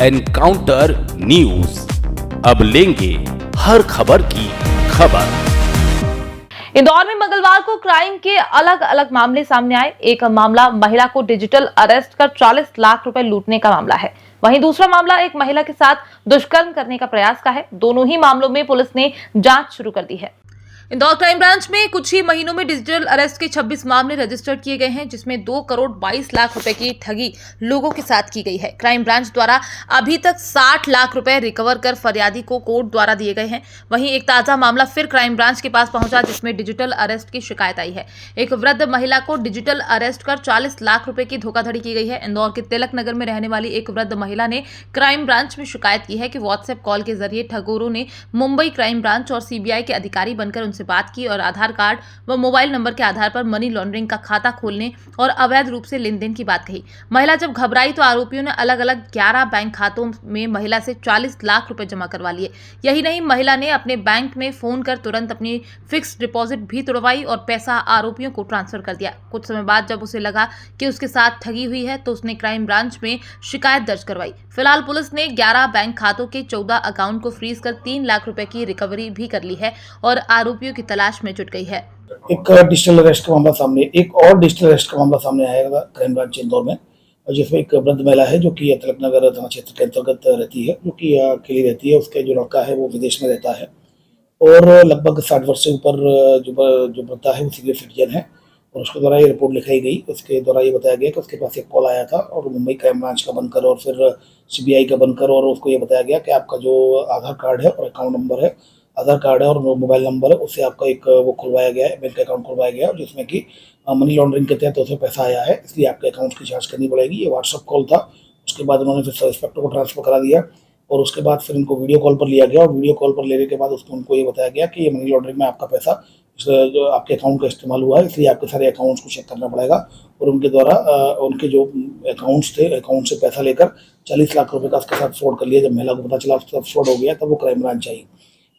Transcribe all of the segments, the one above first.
Encounter news, अब लेंगे हर खबर की खबर। इंदौर में मंगलवार को क्राइम के अलग अलग मामले सामने आए। एक मामला महिला को डिजिटल अरेस्ट कर 40 लाख रुपए लूटने का मामला है। वहीं दूसरा मामला एक महिला के साथ दुष्कर्म करने का प्रयास का है। दोनों ही मामलों में पुलिस ने जांच शुरू कर दी है। इंदौर क्राइम ब्रांच में कुछ ही महीनों में डिजिटल अरेस्ट के 26 मामले रजिस्टर्ड किए गए हैं, जिसमें 2 करोड़ 22 लाख रुपए की ठगी लोगों के साथ की गई है। क्राइम ब्रांच द्वारा अभी तक 60 लाख रुपए रिकवर कर फरियादी को कोर्ट द्वारा दिए गए हैं। वहीं एक ताजा मामला फिर क्राइम ब्रांच के पास पहुंचा, जिसमें डिजिटल अरेस्ट की शिकायत आई है। एक वृद्ध महिला को डिजिटल अरेस्ट कर 40 लाख रुपए की धोखाधड़ी की गई है। इंदौर के तिलक नगर में रहने वाली एक वृद्ध महिला ने क्राइम ब्रांच में शिकायत की है कि व्हाट्सएप कॉल के जरिए ठगोरों ने मुंबई क्राइम ब्रांच और सीबीआई के अधिकारी बनकर उनसे बात की और आधार कार्ड व मोबाइल नंबर के आधार पर मनी लॉन्ड्रिंग का खाता खोलने और अवैध रूप से लेन देन की बात कही। महिला जब घबराई तो आरोपियों ने अलग अलग 11 बैंक खातों में महिला से 40 लाख रुपए जमा करवा लिए। यही नहीं, महिला ने अपने बैंक में फोन कर तुरंत अपनी फिक्स डिपॉजिट भी तुड़वाई और पैसा आरोपियों को ट्रांसफर कर दिया। कुछ समय बाद जब उसे लगा कि उसके साथ ठगी हुई है तो उसने क्राइम ब्रांच में शिकायत दर्ज करवाई। फिलहाल पुलिस ने 11 बैंक खातों के 14 अकाउंट को फ्रीज कर 3 लाख रुपए की रिकवरी भी कर ली है और आरोपियों की तलाश में जुट गई है। एक डिजिटल अरेस्ट का मामला सामने, एक और डिजिटल अरेस्ट का मामला सामने आएगा क्राइम ब्रांच इंदौर में, जिसमें एक वृद्ध महिला है जो कि तिलक नगर थाना क्षेत्र के अंतर्गत रहती है, जो कि अकेली रहती है। उसके जो लड़का है वो विदेश में रहता है और लगभग 60 वर्ष से ऊपर जो वृद्धा है वो सीनियर सिटीजन है। और उसके द्वारा ये रिपोर्ट लिखाई गई। उसके द्वारा ये बताया गया कि उसके पास एक कॉल आया था और मुंबई क्राइम ब्रांच का बनकर और फिर सीबीआई का बनकर, और उसको ये बताया गया कि आपका जो आधार कार्ड है और अकाउंट नंबर है, आधार कार्ड है और मोबाइल नंबर है, उससे आपका एक वो खुलवाया गया है, बैंक अकाउंट खुलवाया गया है, जिसमें कि मनी लॉन्ड्रिंग के तहत उसमें पैसा आया है, इसलिए आपके अकाउंट की जांच करनी पड़ेगी। ये व्हाट्सअप कॉल था। उसके बाद उन्होंने फिर सब इंस्पेक्टर को ट्रांसफर करा दिया और उसके बाद फिर इनको वीडियो कॉल पर लिया गया और वीडियो कॉल पर लेने के बाद उसको उनको ये बताया गया कि ये मनी लॉन्ड्रिंग में आपका पैसा जो आपके अकाउंट का इस्तेमाल हुआ है, इसलिए आपके सारे अकाउंट्स को चेक करना पड़ेगा। और उनके द्वारा उनके जो अकाउंट्स थे, अकाउंट से पैसा लेकर 40 लाख रुपए का उसके साथ फ्रॉड कर लिया। जब महिला को पता चला उसके साथ फ्रॉड हो गया तब वो क्राइम ब्रांच आई।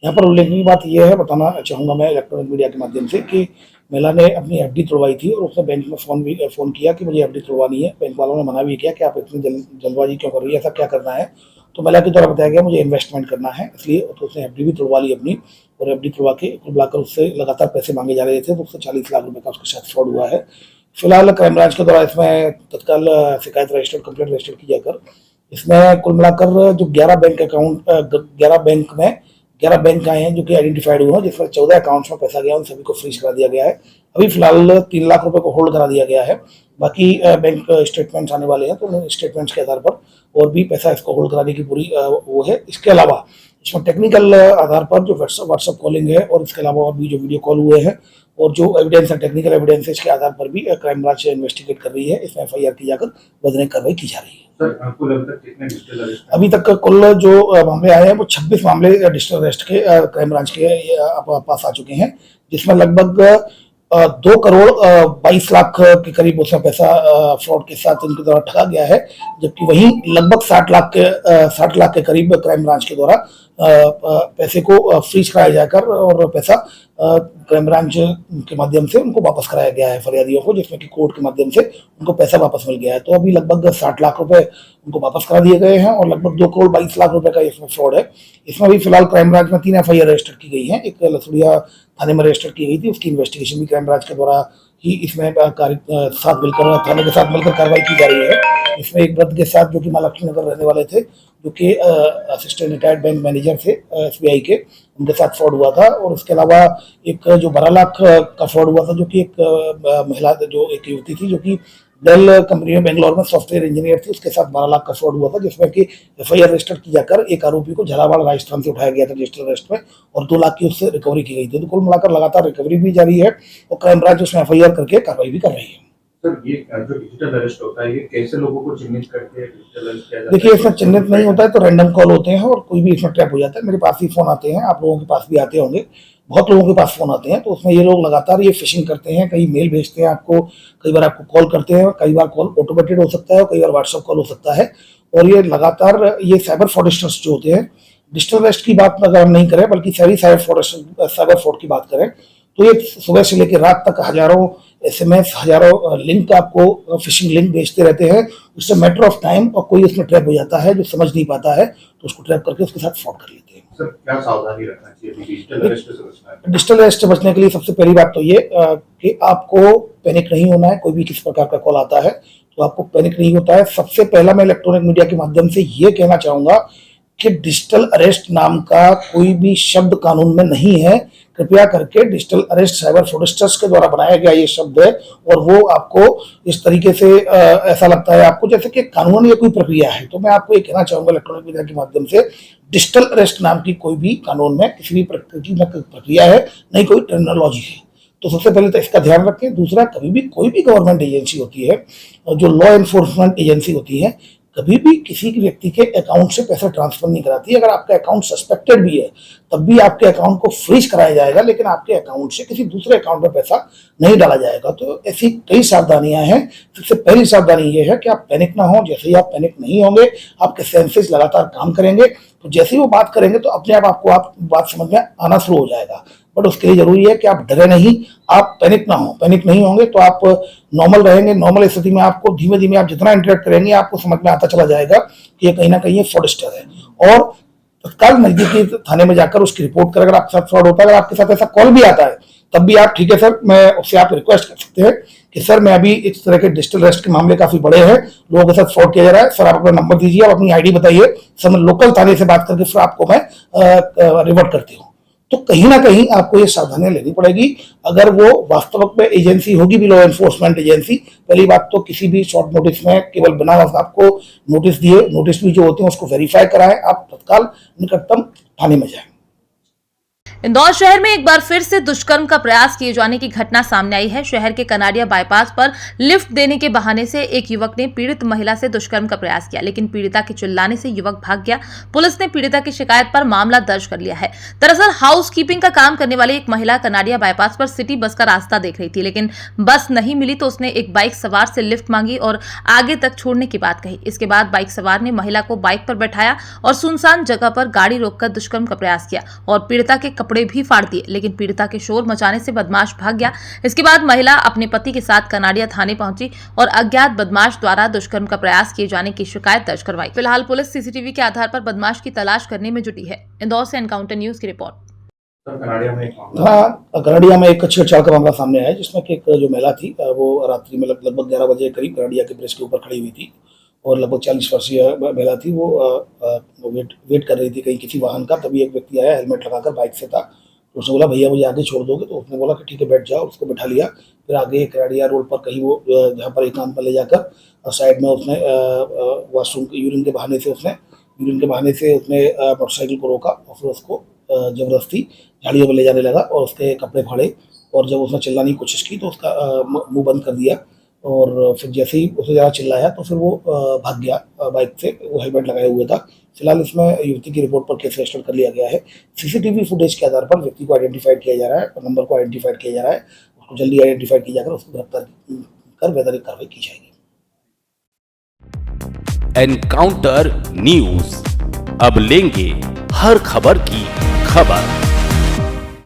यहाँ पर उल्लेखनीय बात यह है, बताना चाहूँगा मैं इलेक्ट्रॉनिक मीडिया के माध्यम से, कि महिला ने अपनी एफडी तोड़वाई थी और उसने बैंक में फ़ोन किया कि मुझे एफडी तोड़वानी है। बैंक वालों ने मना भी किया कि आप इतनी जल्दबाजी क्यों कर रही है, ऐसा क्या करना है। तो महिला के द्वारा बताया गया मुझे इन्वेस्टमेंट करना है, इसलिए तो उसने एफडी भी तोड़वा ली अपनी, और एफडी तोड़वा के बुलाकर उससे लगातार पैसे मांगे जा रहे थे, तो उससे 40 लाख रुपए का उसके साथ फ्रॉड हुआ है। फिलहाल क्राइम ब्रांच के द्वारा इसमें तत्काल शिकायत रजिस्टर, कंप्लेंट रजिस्टर की जाकर इसमें कुल मिलाकर जो 11 बैंक अकाउंट 11 बैंक आए हैं जो कि आइडेंटिफाइड हुए हैं, जिसमें 14 अकाउंट्स में पैसा गया, उन सभी को फ्रीज करा दिया गया है। अभी फिलहाल 3 लाख रुपए को होल्ड करा दिया गया है। बाकी बैंक स्टेटमेंट्स आने वाले हैं, तो उन स्टेटमेंट्स के आधार पर और भी पैसा इसको होल्ड कराने की पूरी वो है। इसके अलावा इसमें टेक्निकल आधार पर जो व्हाट्सअप कॉलिंग है और इसके अलावा और भी जो वीडियो कॉल हुए हैं और जो एविडेंस है, टेक्निकल एविडेंस, इसके आधार पर भी क्राइम ब्रांच इन्वेस्टिगेट कर रही है। इसमें एफआईआर की जाकर वैधानिक कार्रवाई की जा रही है। अभी तक कुल जो मामले आए हैं वो 26 मामले डिजिटल अरेस्ट के क्राइम ब्रांच के पास आ चुके हैं, जिसमें लगभग 2 करोड़ 22 लाख के करीब उसमें पैसा फ्रॉड के साथ इनके द्वारा ठगा गया है। जबकि वहीं लगभग 60 लाख के करीब क्राइम ब्रांच के द्वारा पैसे को फ्रीज कराया जाकर और पैसा क्राइम ब्रांच के माध्यम से उनको वापस कराया गया है फरियादियों को, जिसमें कि कोर्ट के माध्यम से उनको पैसा वापस मिल गया है। तो अभी लगभग 60 लाख रुपए उनको वापस करा दिए गए हैं और लगभग 2 करोड़ 22 लाख रुपए का इसमें फ्रॉड है। इसमें भी फिलहाल क्राइम ब्रांच में 3 एफआईआर रजिस्टर की गई है। एक लसुड़िया थाने में रजिस्टर की गई थी, उसकी इन्वेस्टिगेशन भी क्राइम ब्रांच के द्वारा ही इसमें साथ मिलकर थाने के साथ मिलकर कार्रवाई की जा रही है। इसमें एक वृद्ध के साथ जो कि महालक्ष्मी नगर रहने वाले थे, जो कि असिस्टेंट रिटायर्ड बैंक मैनेजर थे एसबीआई के, उनके साथ फ्रॉड हुआ था। और उसके अलावा एक जो 12 लाख का फ्रॉड हुआ था, जो कि एक महिला, जो एक युवती थी जो कि डेल कंपनी में बेंगलोर में सॉफ्टवेयर इंजीनियर थी, उसके साथ 12 लाख का फ्रॉड हुआ था, जिसमें कि एफआईआर रजिस्टर की जाकर एक आरोपी को झालावाड़ राजस्थान से उठाया गया था डिजिटल अरेस्ट में और 2 लाख की उससे रिकवरी की गई थी। तो कुल मिलाकर लगातार रिकवरी भी जारी है और क्राइम ब्रांच उसमें एफआईआर करके कार्रवाई भी कर रही है। सर, ये जो डिजिटल अरेस्ट होता है, ये कैसे लोगों को चिन्हित करके डिजिटल अरेस्ट किया जाता है? देखिए, इसमें चिन्हित नहीं होता है, तो रैंडम कॉल होते हैं और कोई भी इसमें ट्रैप हो जाता है। मेरे पास भी फोन आते हैं, आप लोगों के पास भी आते होंगे, बहुत लोगों के पास फोन आते हैं। तो उसमें ये लोग लगातार ये फिशिंग करते हैं, कई मेल भेजते हैं आपको, कई बार आपको कॉल करते हैं, कई बार कॉल ऑटोमेटेड हो सकता है, कई बार व्हाट्सएप कॉल हो सकता है। और ये लगातार ये साइबर फ्रॉडस्टर्स जो होते हैं, डिजिटल अरेस्ट की बात अगर हम नहीं करें बल्कि साइबर फ्रॉड की बात करें, तो ये सुबह से लेकर रात तक हजारों SMS हजारों लिंक आपको फिशिंग लिंक भेजते रहते हैं। उससे मैटर ऑफ टाइम और कोई उसमें ट्रैप हो जाता है जो समझ नहीं पाता है, तो उसको ट्रैप करके उसके साथ फ्रॉड कर लेते हैं। सर क्या सावधानी रखना चाहिए डिजिटल अरेस्ट से बचना है? डिजिटल अरेस्ट से बचने के लिए सबसे पहली बात तो ये कि आपको पैनिक नहीं होना है। कोई भी किस प्रकार का कॉल आता है तो आपको पैनिक नहीं होता है। सबसे पहला मैं इलेक्ट्रॉनिक मीडिया के माध्यम से ये कहना चाहूंगा कि डिजिटल अरेस्ट नाम का कोई भी शब्द कानून में नहीं है। कृपया करके डिजिटल अरेस्ट साइबर फ्रॉडस्टर्स के द्वारा बनाया गया ये शब्द है, और वो आपको इस तरीके से ऐसा लगता है आपको जैसे कि कानून ये कोई प्रक्रिया है। तो मैं आपको ये कहना चाहूंगा इलेक्ट्रॉनिक मीडिया के माध्यम से, डिजिटल अरेस्ट नाम की कोई भी कानून में किसी भी प्रक्रिया है, नहीं कोई टर्मिनोलॉजी है। तो सबसे पहले तो इसका ध्यान रखें। दूसरा, कभी भी कोई भी गवर्नमेंट एजेंसी होती है, जो लॉ एनफोर्समेंट एजेंसी होती है, कभी भी किसी व्यक्ति के अकाउंट से पैसा ट्रांसफर नहीं कराती। अगर आपका अकाउंट सस्पेक्टेड भी है तब भी आपके अकाउंट को फ्रीज कराया जाएगा, लेकिन आपके अकाउंट से किसी दूसरे अकाउंट में पैसा नहीं डाला जाएगा। तो ऐसी कई सावधानियां हैं। सबसे पहली सावधानी ये है कि आप पैनिक ना हो। जैसे ही आप पैनिक नहीं होंगे, आपके सेंसेस लगातार काम करेंगे, तो जैसे ही वो बात करेंगे तो अपने आप आपको आप बात समझ में आना शुरू हो जाएगा। बट उसके लिए जरूरी है कि आप डरे नहीं, आप पैनिक ना हो। पैनिक नहीं होंगे तो आप नॉर्मल रहेंगे। नॉर्मल स्थिति में आपको धीमे धीमे आप जितना इंटरेक्ट करेंगे आपको समझ में आता चला जाएगा कि ये कहीं ना कहीं फ्रॉडस्टर है। और तत्काल नजदीकी थाने में जाकर उसकी रिपोर्ट कर, अगर आपके साथ फ्रॉड होता है, अगर आपके साथ ऐसा कॉल भी आता है तब भी आप ठीक है सर, मैं उससे आप रिक्वेस्ट कर सकते हैं कि सर मैं अभी इस तरह के डिजिटल अरेस्ट के मामले काफी बड़े हैं, लोगों के साथ फ्रॉड किया जा रहा है, सर आप अपना नंबर दीजिए, आप अपनी आईडी बताइए, सर मैं लोकल थाने से बात करके फिर आपको मैं रिवर्ट करती हूँ। तो कहीं ना कहीं आपको ये सावधानियां लेनी पड़ेगी। अगर वो वास्तविक में एजेंसी होगी भी, लॉ एनफोर्समेंट एजेंसी, पहली बात तो किसी भी शॉर्ट नोटिस में केवल बिना आपको नोटिस दिए, नोटिस भी जो होते हैं उसको वेरीफाई कराएं, आप तत्काल निकटतम थाने में जाएं। इंदौर शहर में एक बार फिर से दुष्कर्म का प्रयास किए जाने की घटना सामने आई है। शहर के कनाडिया बाईपास पर लिफ्ट देने के बहाने से एक युवक ने पीड़ित महिला से दुष्कर्म का प्रयास किया, लेकिन पीड़िता के चिल्लाने से युवक भाग गया। पुलिस ने पीड़िता की शिकायत पर मामला दर्ज कर लिया है। दरअसल हाउसकीपिंग का काम करने वाली एक महिला कनाडिया बाईपास पर सिटी बस का रास्ता देख रही थी, लेकिन बस नहीं मिली तो उसने एक बाइक सवार से लिफ्ट मांगी और आगे तक छोड़ने की बात कही। इसके बाद बाइक सवार ने महिला को बाइक पर बैठाया और सुनसान जगह पर गाड़ी रोककर दुष्कर्म का प्रयास किया और पीड़िता के कपड़े भी फाड़ दिए, लेकिन पीड़िता के शोर मचाने से बदमाश भाग गया। इसके बाद महिला अपने पति के साथ कनाडिया थाने पहुंची और अज्ञात बदमाश द्वारा दुष्कर्म का प्रयास किए जाने की शिकायत दर्ज करवाई। फिलहाल पुलिस सीसीटीवी के आधार पर बदमाश की तलाश करने में जुटी है। इंदौर से एनकाउंटर न्यूज की रिपोर्ट। कनाडिया में एक छेड़छाड़ का मामला सामने आया, जिसमें कि एक जो महिला थी वो रात्रि में लगभग 11 बजे करीब कनाडिया के ब्रिज के ऊपर खड़ी हुई थी और लगभग 40 वर्षीय महिला थी। वो वेट कर रही थी कहीं किसी वाहन का। तभी एक व्यक्ति आया, हेलमेट लगाकर, बाइक से था। तो उसने बोला भैया मुझे आगे छोड़ दोगे? तो उसने बोला कि ठीक है बैठ जाओ। उसको बैठा लिया। फिर आगे कनाडिया रोड पर कहीं वो जहाँ पर एकांत पर ले जाकर साइड में उसने वॉशरूम यूरिन के बहाने से उसने मोटरसाइकिल को रोका और फिर उसको जबरदस्ती झाड़ियों में ले जाने लगा और उसके कपड़े फाड़े। और जब उसने चिल्लाने की कोशिश की तो उसका मुंह बंद कर दिया और फिर जैसे ही उसे ज़्यादा चिल्लाया तो फिर वो भाग गया बाइक से। वो हेलमेट लगाए हुए था। फिलहाल इसमें युवती की रिपोर्ट पर केस रजिस्टर कर लिया गया है। सीसीटीवी फुटेज के आधार पर व्यक्ति को आइडेंटिफाइड किया जा रहा है और नंबर को आइडेंटिफाइड किया जा रहा है। उसको जल्दी आइडेंटिफाइड किया जाकर उसको गिरफ्तार कर वैधानिक कार्रवाई की जाएगी। एनकाउंटर न्यूज, अब लेंगे हर खबर की खबर।